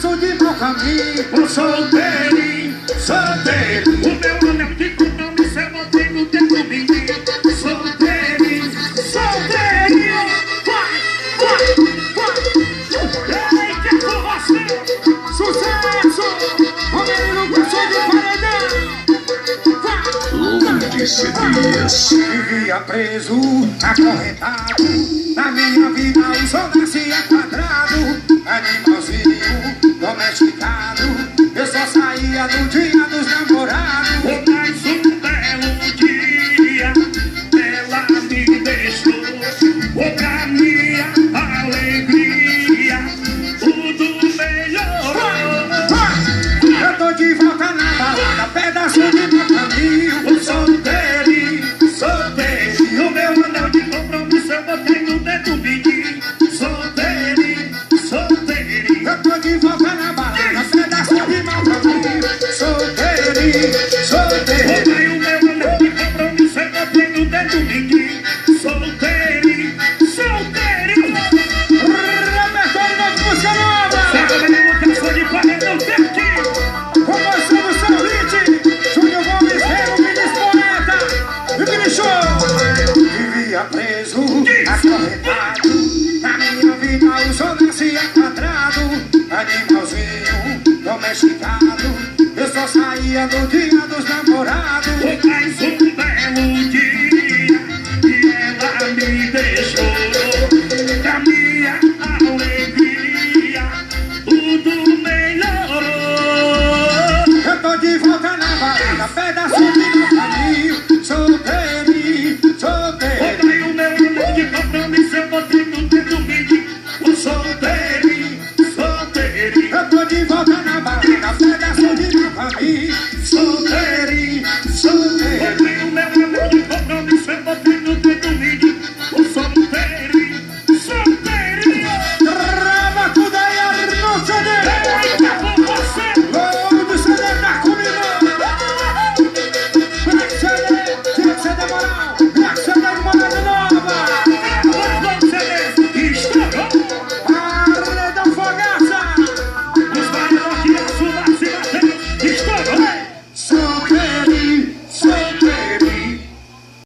pedaço de mau caminho. Solteirinho, solteiro. O meu anel de compromisso eu botei no dedo mindinho. Solteirinho, solteirinho. Vai. Ei, que é com você? Sucesso! O menino gostou de paredão. Lourdes Cedias. Vivia preso, acorrentado. Na minha vida o sol nascia quadrado. Animalzinho domesticado. Eu só saía no dia dos namorados. O mais um belo dia ela me deixou. O pra minha alegria tudo melhorou. Eu tô de volta na balada, pedaço de meu caminho. Solteirinho, solteirinho. O meu anel de compromisso eu botei no dedo mindinho. Solteirinho, solteirinho. Eu tô de volta na balada, pedaço de meu caminho. Solteirinho, solteirinho. Botei o meu anel de compromisso eu botei no dedo mindinho. Solteirinho, solteirinho. Repertório da música nova. Sabe, menino, que eu sou de paredão certinho. Começando o seu hit, Júnior Gomes, Rego, Vinícius Poeta e Vini Show. Vivia preso, acorrentado. Na minha vida o sol nascia quadrado. Animalzinho domesticado. Eu só saía no dia dos namorados. O mais um belo dia e ela me deixou. Da minha alegria tudo melhorou. Eu tô de volta na balada, pedaço de meu caminho.